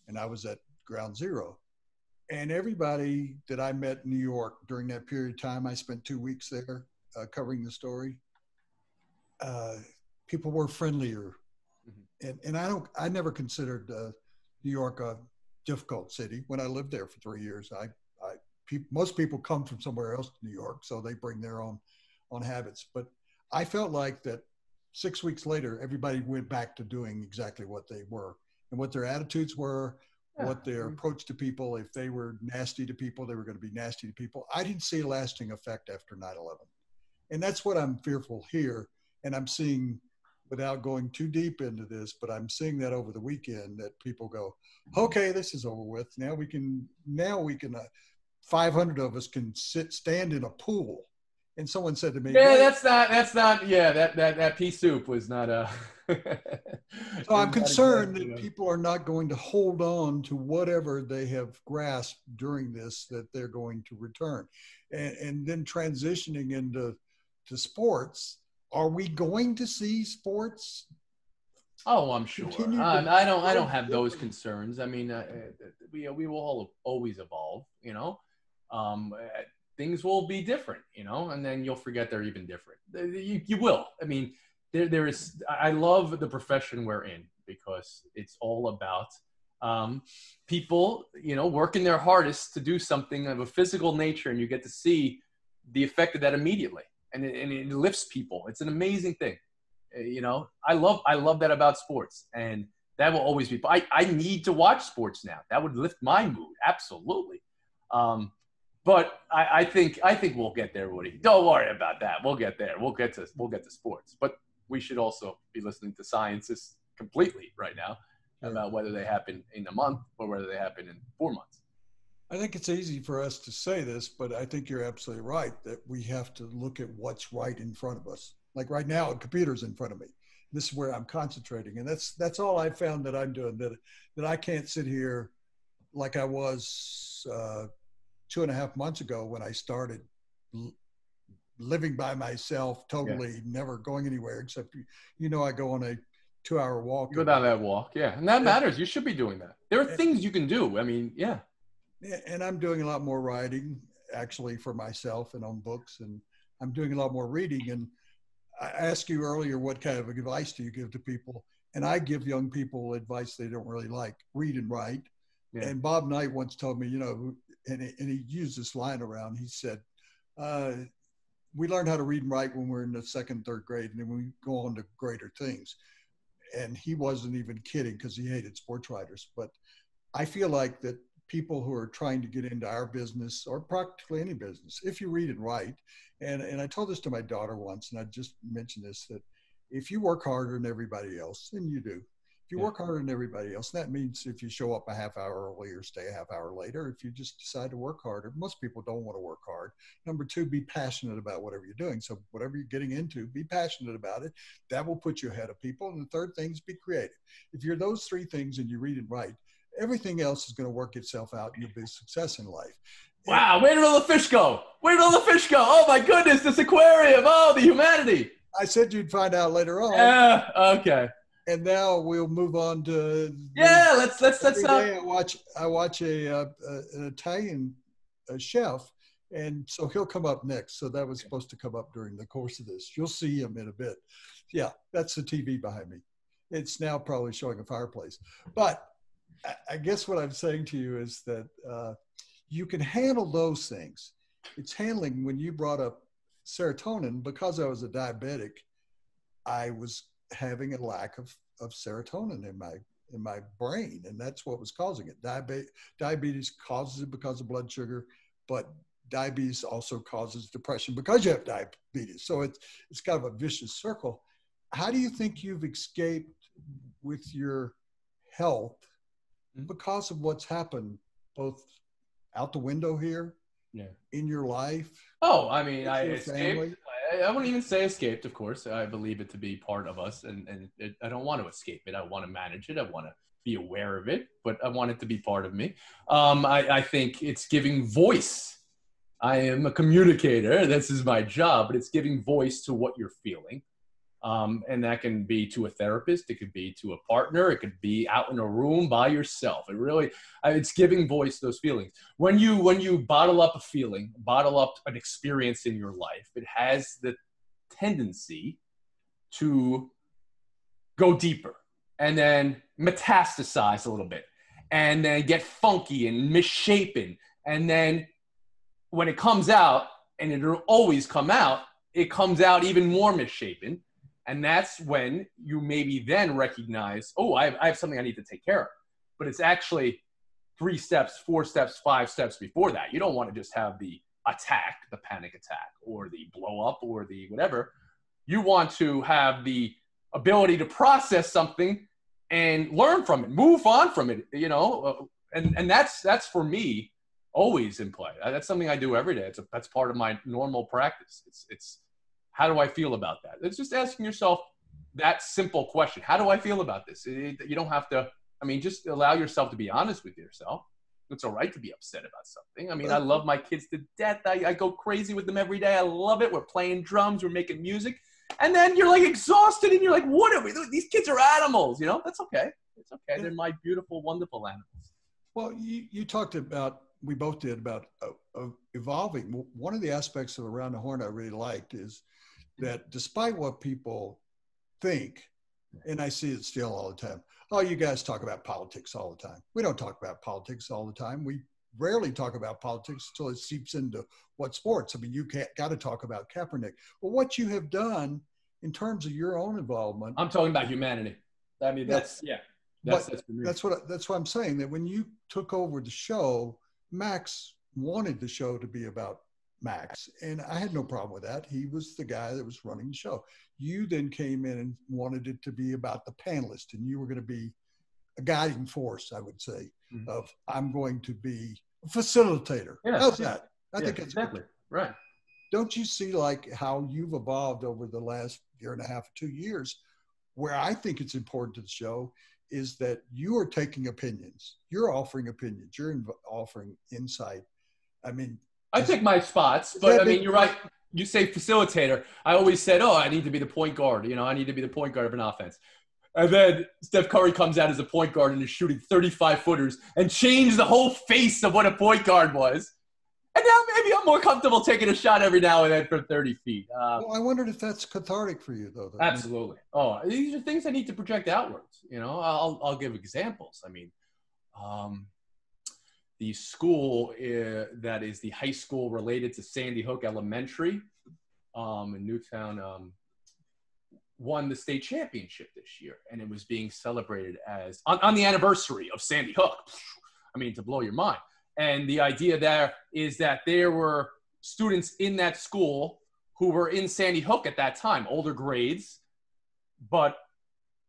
and I was at Ground Zero. And everybody that I met in New York during that period of time, I spent 2 weeks there covering the story. People were friendlier, and I never considered New York a difficult city. When I lived there for 3 years, most people come from somewhere else to New York, so they bring their own habits. But I felt like that 6 weeks later, everybody went back to doing exactly what they were and what their attitudes were, what their approach to people. If they were nasty to people, they were going to be nasty to people. I didn't see a lasting effect after 9/11. And that's what I'm fearful here. And I'm seeing, without going too deep into this, but I'm seeing that over the weekend, that people go, okay, this is over with. Now we can 500 of us can stand in a pool. And someone said to me, yeah, that's not, yeah, that pea soup was not a. So I'm concerned that people are not going to hold on to whatever they have grasped during this, that they're going to return. And then transitioning into sports, are we going to see sports? Oh, I'm sure. I don't have those concerns. I mean, we will always evolve, things will be different, and then you'll forget they're even different. You will. I mean, there is, I love the profession we're in, because it's all about people, working their hardest to do something of a physical nature, and you get to see the effect of that immediately. And it lifts people. It's an amazing thing. I love that about sports, and that will always be. I need to watch sports now. That would lift my mood. Absolutely. But I think we'll get there, Woody. Don't worry about that. We'll get there. We'll get to sports. But we should also be listening to scientists completely right now about whether they happen in a month or whether they happen in 4 months. I think it's easy for us to say this, but I think you're absolutely right that we have to look at what's right in front of us. Like right now, a computer's in front of me. This is where I'm concentrating. And that's all I found that I'm doing, that I can't sit here like I was 2.5 months ago when I started living by myself, totally never going anywhere except, I go on a 2-hour walk. You go down that walk, yeah. And that matters. You should be doing that. There are things you can do. I mean, yeah. And I'm doing a lot more writing, actually, for myself and on books, and I'm doing a lot more reading. And I asked you earlier, what kind of advice do you give to people? And I give young people advice they don't really like: read and write. Yeah. And Bob Knight once told me, and he used this line around. He said, we learn how to read and write when we're in the 2nd, 3rd grade, and then we go on to greater things. And he wasn't even kidding, because he hated sports writers. But I feel like that people who are trying to get into our business, or practically any business, if you read and write, and I told this to my daughter once, and I just mentioned this, that if you work harder than everybody else, and you do, if you work harder than everybody else, that means if you show up a half hour early or stay a half hour later, if you just decide to work harder. Most people don't want to work hard. Number 2, be passionate about whatever you're doing. So whatever you're getting into, be passionate about it. That will put you ahead of people. And the third thing is be creative. If you're those 3 things and you read and write, everything else is going to work itself out, and you'll be a success in life. Wow, where did all the fish go? Where did all the fish go? Oh my goodness, this aquarium. Oh, the humanity. I said you'd find out later on. Yeah, okay. And now we'll move on to Yeah, let's every day I watch an Italian chef, and so he'll come up next. So that was supposed to come up during the course of this. You'll see him in a bit. Yeah, that's the TV behind me. It's now probably showing a fireplace. But I guess what I'm saying to you is that you can handle those things. It's handling when you brought up serotonin. Because I was a diabetic, I was having a lack of serotonin in my brain, and that's what was causing it. Diabetes causes it because of blood sugar, but diabetes also causes depression because you have diabetes. So it's kind of a vicious circle. How do you think you've escaped with your health because of what's happened both out the window here, in your life? Oh, I mean, I escaped. I wouldn't even say escaped, of course. I believe it to be part of us, and I don't want to escape it. I want to manage it. I want to be aware of it, but I want it to be part of me. I think it's giving voice. I am a communicator. This is my job, but it's giving voice to what you're feeling. And that can be to a therapist. It could be to a partner. It could be out in a room by yourself. It's giving voice to those feelings. When you bottle up a feeling, bottle up an experience in your life, it has the tendency to go deeper and then metastasize a little bit and then get funky and misshapen. And then when it comes out, and it'll always come out, it comes out even more misshapen. And that's when you maybe then recognize, oh, I have something I need to take care of. But it's actually 3 steps, 4 steps, 5 steps before that. You don't want to just have the attack, the panic attack, or the blow up, or the whatever. You want to have the ability to process something and learn from it, move on from it, and that's for me always in play. That's something I do every day. That's part of my normal practice. It's how do I feel about that? It's just asking yourself that simple question. How do I feel about this? You don't have to, just allow yourself to be honest with yourself. It's all right to be upset about something. I love my kids to death. I go crazy with them every day. I love it. We're playing drums. We're making music. And then you're like exhausted and you're like, what are we doing? These kids are animals, That's okay. It's okay. Yeah. They're my beautiful, wonderful animals. Well, you talked about, we both did, about evolving. One of the aspects of Around the Horn I really liked is that despite what people think, and I see it still all the time, oh, you guys talk about politics all the time. We don't talk about politics all the time. We rarely talk about politics until it seeps into what sports. You got to talk about Kaepernick. But what you have done in terms of your own involvement. I'm talking about humanity. That's what I'm saying, that when you took over the show, Max wanted the show to be about Max, and I had no problem with that. He was the guy that was running the show. You then came in and wanted it to be about the panelist, and you were going to be a guiding force, I would say, of I'm going to be a facilitator. Yeah. How's that? I think that's exactly right. Don't you see like how you've evolved over the last year and a half, 2 years, where I think it's important to the show is that you are taking opinions. You're offering opinions. You're offering insight. I pick my spots, but you're right. You say facilitator. I always said, I need to be the point guard. I need to be the point guard of an offense. And then Steph Curry comes out as a point guard and is shooting 35-footers and changed the whole face of what a point guard was. And now maybe I'm more comfortable taking a shot every now and then from 30 feet. Well, I wondered if that's cathartic for you, though. Absolutely. These are things I need to project outwards. I'll give examples. The school that is the high school related to Sandy Hook Elementary in Newtown won the state championship this year. And it was being celebrated as on the anniversary of Sandy Hook. To blow your mind. And the idea there is that there were students in that school who were in Sandy Hook at that time, older grades, but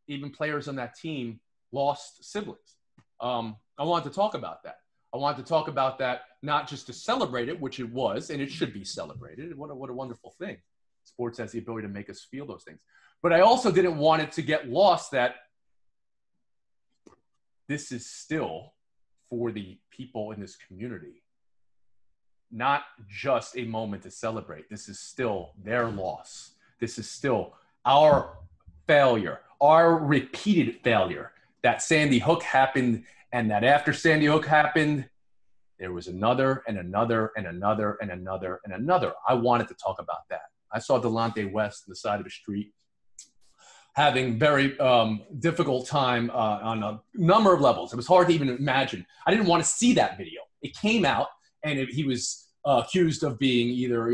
even players on that team lost siblings. I wanted to talk about that. I wanted to talk about that not just to celebrate it, which it was, and it should be celebrated. What a wonderful thing. Sports has the ability to make us feel those things. But I also didn't want it to get lost that this is still for the people in this community, not just a moment to celebrate. This is still their loss. This is still our failure, our repeated failure, that Sandy Hook happened, and that after Sandy Hook happened, there was another and another and another and another and another. I wanted to talk about that. I saw Delonte West on the side of the street having very difficult time on a number of levels. It was hard to even imagine. I didn't want to see that video. It came out, and he was accused of being either,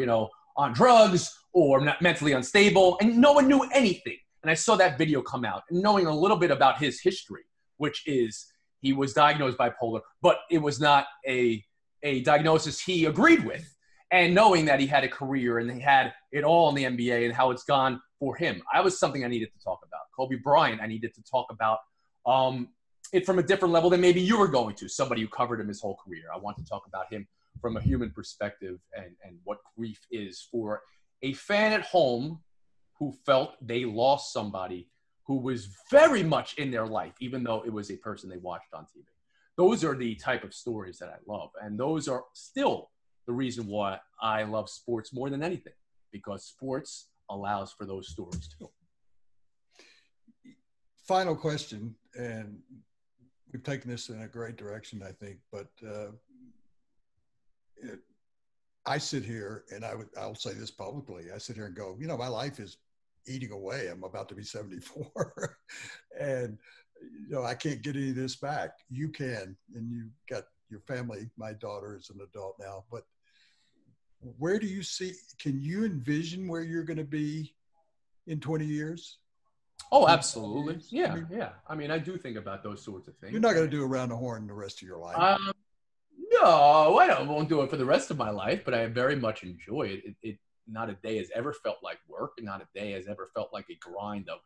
on drugs or not mentally unstable, and no one knew anything. And I saw that video come out, and knowing a little bit about his history, which is he was diagnosed bipolar, but it was not a diagnosis he agreed with. And knowing that he had a career and he had it all in the NBA and how it's gone for him, I was something I needed to talk about. Kobe Bryant, I needed to talk about it from a different level than maybe you were going to, somebody who covered him his whole career. I want to talk about him from a human perspective and what grief is for a fan at home who felt they lost somebody who was very much in their life, even though it was a person they watched on TV. Those are the type of stories that I love. And those are still the reason why I love sports more than anything, because sports allows for those stories too. Final question, and we've taken this in a great direction, I think, but I sit here and I'll say this publicly. I sit here and go, my life is eating away. I'm about to be 74 and, I can't get any of this back. You can, and you've got your family. My daughter is an adult now, but where do you see, can you envision where you're going to be in 20 years? Oh, absolutely. Yeah. I mean, I do think about those sorts of things. You're not going to do around the horn the rest of your life. No, won't do it for the rest of my life, but I very much enjoy it. Not a day has ever felt like work, and not a day has ever felt like a grind of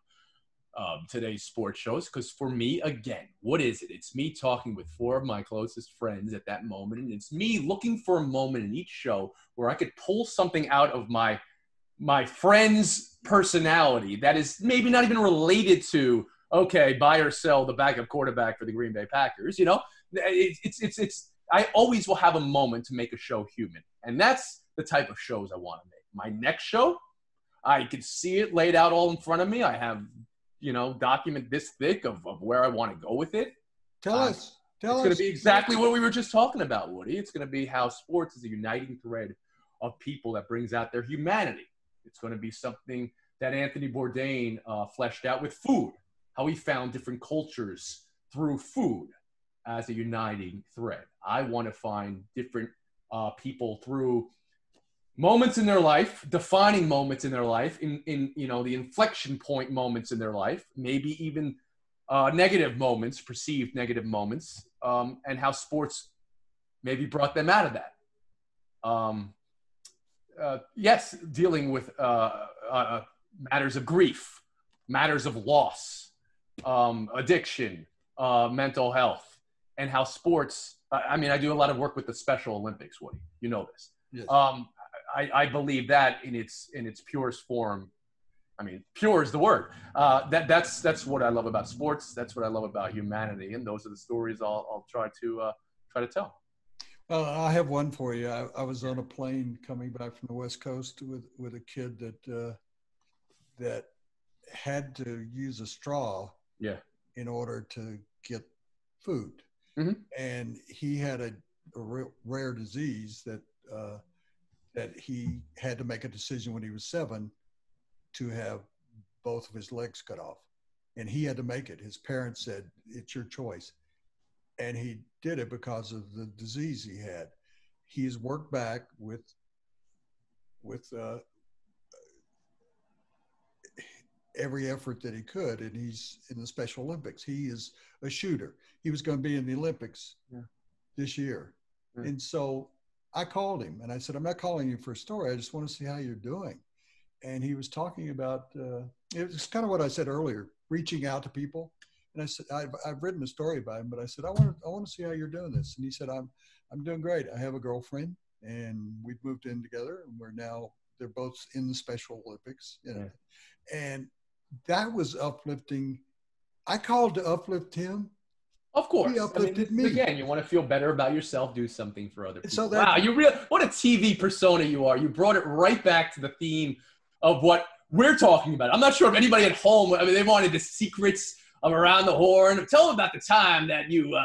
today's sports shows. Because for me, again, what is it? It's me talking with 4 of my closest friends at that moment, and it's me looking for a moment in each show where I could pull something out of my friend's personality that is maybe not even related to, okay, buy or sell the backup quarterback for the Green Bay Packers. I always will have a moment to make a show human, and that's the type of shows I want to make. My next show, I can see it laid out all in front of me. I have document this thick of where I want to go with it. Tell us. It's going to be exactly what we were just talking about, Woody. It's going to be how sports is a uniting thread of people that brings out their humanity. It's going to be something that Anthony Bourdain fleshed out with food, how he found different cultures through food as a uniting thread. I want to find different people through moments in their life, defining moments in their life, in the inflection point moments in their life, maybe even negative moments, perceived negative moments, and how sports maybe brought them out of that. Yes, dealing with matters of grief, matters of loss, addiction, mental health, and how sports, I do a lot of work with the Special Olympics, Woody. You know this. Yes. I believe that in its purest form. Pure is the word. That's what I love about sports. That's what I love about humanity, and those are the stories I'll try to tell. Well, I have one for you. I was on a plane coming back from the West Coast with a kid that had to use a straw in order to get food. Mm-hmm. And he had a rare disease that he had to make a decision when he was 7 to have both of his legs cut off. And he had to make it. His parents said, it's your choice. And he did it because of the disease he had. He's worked back with every effort that he could, and he's in the Special Olympics. He is a shooter. He was going to be in the Olympics this year. Yeah. And so I called him and I said, I'm not calling you for a story. I just want to see how you're doing. And he was talking about, it was kind of what I said earlier, reaching out to people. And I said, I've written a story about him, but I said, I want to see how you're doing this. And he said, I'm doing great. I have a girlfriend and we've moved in together, and they're both in the Special Olympics, and that was uplifting. I called to uplift him. Of course. He uplifted me. Again, you want to feel better about yourself, do something for other people. So wow, what a TV persona you are. You brought it right back to the theme of what we're talking about it. I'm not sure if anybody at home, I mean, they wanted the secrets of Around the Horn. Tell them about the time that you,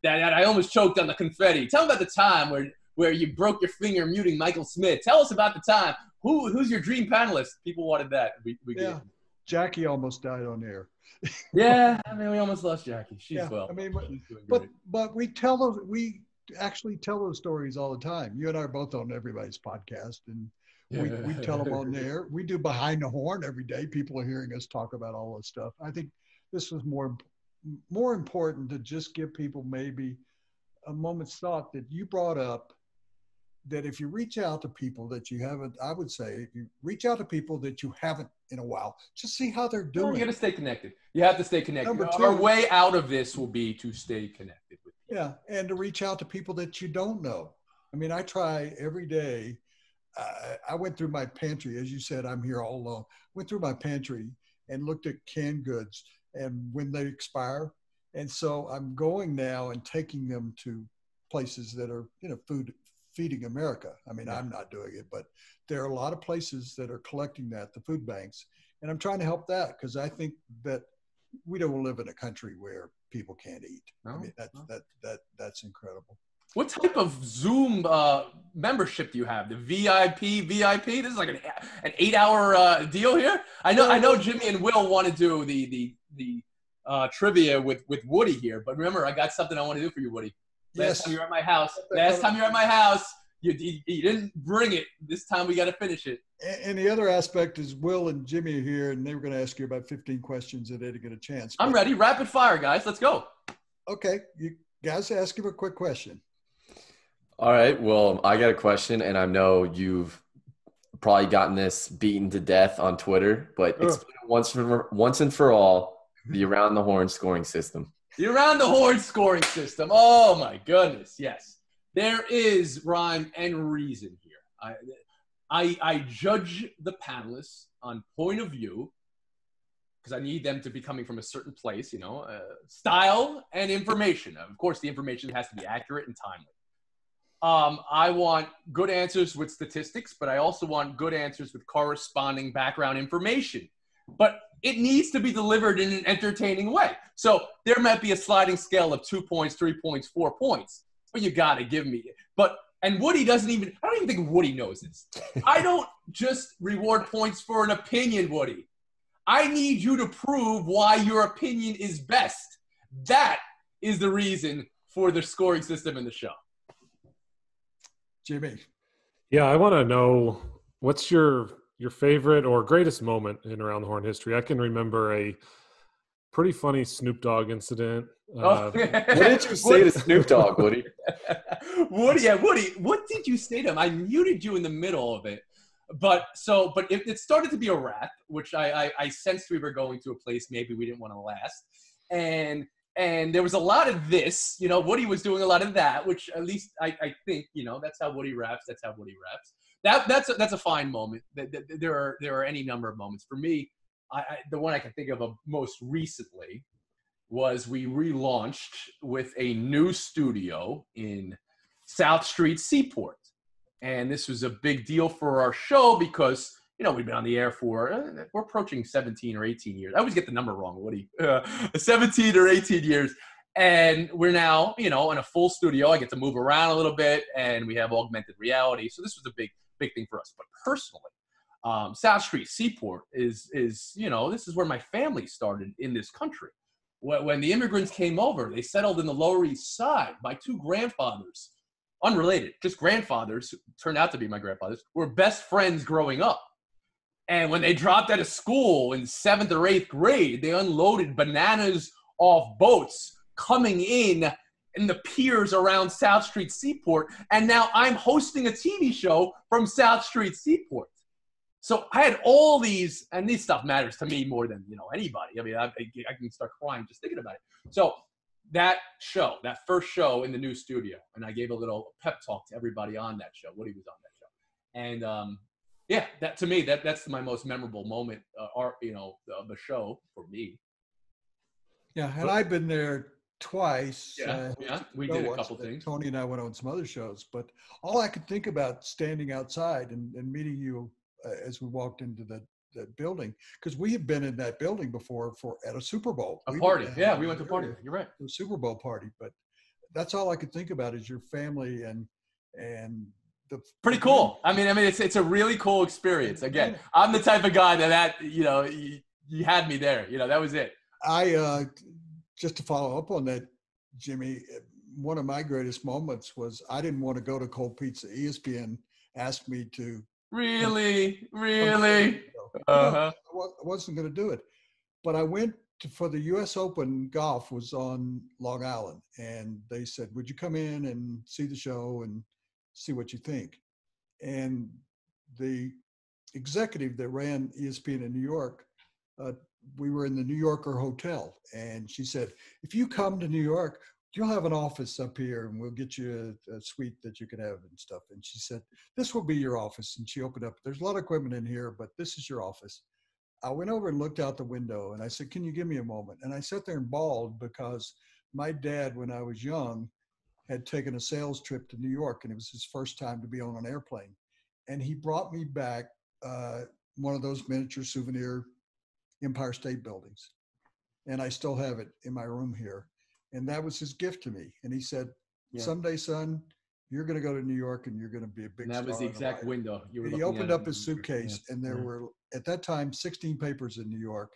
that I almost choked on the confetti. Tell them about the time where you broke your finger muting Michael Smith. Tell us about the time. Who's your dream panelist? People wanted that. We yeah. Jackie almost died on air. Yeah, I mean, we almost lost Jackie. She's yeah, well. I mean, but we actually tell those stories all the time. You and I are both on everybody's podcast, and we tell them on there. We do Behind the Horn every day. People are hearing us talk about all this stuff. I think this was more important to just give people maybe a moment's thought that you brought up, that if you reach out to people that you haven't, I would say, if you reach out to people that you haven't in a while, just see how they're doing. You got to stay connected. You have to stay connected. Number two, our way out of this will be to stay connected with people. Yeah, and to reach out to people that you don't know. I mean, I try every day. I went through my pantry, as you said, I'm here all alone. Went through my pantry and looked at canned goods and when they expire. And so I'm going now and taking them to places that are, feeding America. I mean, I'm not doing it, but there are a lot of places that are collecting that, the food banks. And I'm trying to help that because I think that we don't live in a country where people can't eat. I mean, that's incredible. What type of Zoom membership do you have? The VIP? This is like an 8-hour deal here. I know Jimmy and Will want to do the trivia with Woody here, but remember, I got something I want to do for you, Woody. Last time you were at my house, you didn't bring it. This time we got to finish it. And the other aspect is Will and Jimmy are here, and they were going to ask you about 15 questions that they didn't get a chance. I'm ready. Rapid fire, guys. Let's go. Okay. You guys, ask him a quick question. All right. Well, I got a question, and I know you've probably gotten this beaten to death on Twitter, but explain once and for all the Around the Horn scoring system. The Around the Horn scoring system. Oh, my goodness. Yes. There is rhyme and reason here. I judge the panelists on point of view because I need them to be coming from a certain place, style and information. Of course, the information has to be accurate and timely. I want good answers with statistics, but I also want good answers with corresponding background information. But it needs to be delivered in an entertaining way. So there might be a sliding scale of 2 points, 3 points, 4 points, but you got to give me it. And Woody I don't even think Woody knows this. I don't just reward points for an opinion, Woody. I need you to prove why your opinion is best. That is the reason for the scoring system in the show. Jimmy. Yeah, I want to know what's your favorite or greatest moment in Around the Horn history. I can remember a pretty funny Snoop Dogg incident. What did you say to Snoop Dogg, Woody? Woody, what did you say to him? I muted you in the middle of it. But it started to be a rap, which I sensed we were going to a place maybe we didn't want to last. And there was a lot of this, Woody was doing a lot of that, which at least I think, that's how Woody raps. That's how Woody raps. That's a fine moment. There are any number of moments. For me, the one I can think of most recently was we relaunched with a new studio in South Street Seaport. And this was a big deal for our show because, we've been on the air for, we're approaching 17 or 18 years. I always get the number wrong, Woody. 17 or 18 years. And we're now, in a full studio. I get to move around a little bit, and we have augmented reality. So this was a big thing for us. But personally, South Street Seaport is this is where my family started in this country. When the immigrants came over, they settled in the Lower East Side. My two grandfathers, unrelated, just grandfathers, who turned out to be my grandfathers, were best friends growing up. And when they dropped out of school in 7th or 8th grade, they unloaded bananas off boats coming in the piers around South Street Seaport. And now I'm hosting a TV show from South Street Seaport. So I had all these, and this stuff matters to me more than, anybody. I mean, I can start crying just thinking about it. So that first show in the new studio, and I gave a little pep talk to everybody on that show. Woody was on that show. And, that to me, that's my most memorable moment, of the show for me. Yeah, and I've been there twice. We did a couple things. Tony and I went on some other shows, but all I could think about standing outside and meeting you as we walked into the that building, because we had been in that building before at a Super Bowl. A party. Yeah, we went to a party. You're right. A Super Bowl party, but that's all I could think about is your family and the pretty cool. I mean, it's a really cool experience. Again, I'm the type of guy that you had me there. That was it. I just to follow up on that, Jimmy, one of my greatest moments was I didn't want to go to Cold Pizza. ESPN asked me to. Really? I wasn't going to do it, but I went for the U.S. Open golf was on Long Island, and they said, "Would you come in and see the show and see what you think?" And the executive that ran ESPN in New York, we were in the New Yorker hotel, and she said, "If you come to New York, you'll have an office up here, and we'll get you a suite that you can have and stuff." And she said, "This will be your office." And she opened up. There's a lot of equipment in here, but this is your office. I went over and looked out the window, and I said, "Can you give me a moment?" And I sat there and bawled because my dad, when I was young, had taken a sales trip to New York, and it was his first time to be on an airplane. And he brought me back one of those miniature souvenir Empire State Buildings. And I still have it in my room here. And that was his gift to me. And he said, "Someday, son, you're going to go to New York and you're going to be a big star." And that was the exact window you were looking at. He opened up his suitcase, and there were, at that time, 16 papers in New York.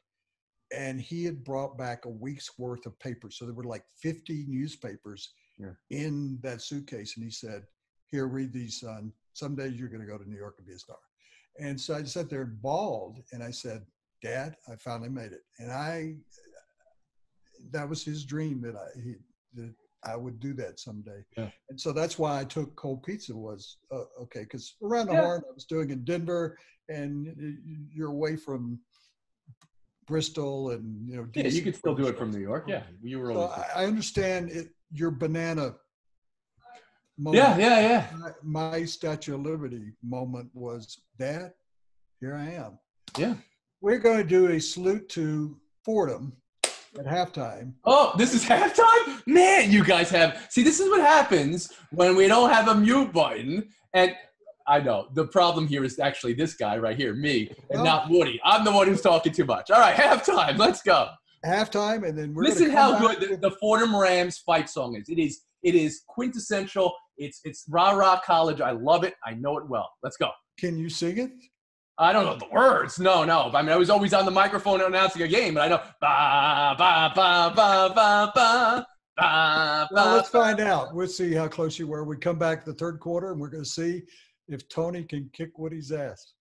And he had brought back a week's worth of papers. So there were like 50 newspapers in that suitcase. And he said, "Here, read these, son. Someday you're going to go to New York and be a star." And so I sat there and bawled, and I said, "Dad, I finally made it." And that was his dream that I would do that someday. Yeah. And so that's why I took Cold Pizza was, okay, because Around the Horn I was doing in Denver, and you're away from Bristol and, DC. Yeah, you could still do it from New York. Yeah, you were always. So I understand it. Your banana moment. Yeah. My Statue of Liberty moment was, "Dad, here I am." Yeah. We're going to do a salute to Fordham at halftime. Oh, this is halftime? Man, you guys see, this is what happens when we don't have a mute button. And I know the problem here is actually this guy right here, me, and not Woody. I'm the one who's talking too much. All right, halftime. Let's go. Halftime, and then we're listen how good the Fordham Rams fight song is. It is quintessential. It's rah-rah college. I love it. I know it well. Let's go. Can you sing it? I don't know the words. No. I mean, I was always on the microphone announcing a game, but I know ba ba ba ba ba ba ba. Well, let's find out. We'll see how close you were. We come back the third quarter, and we're going to see if Tony can kick Woody's ass.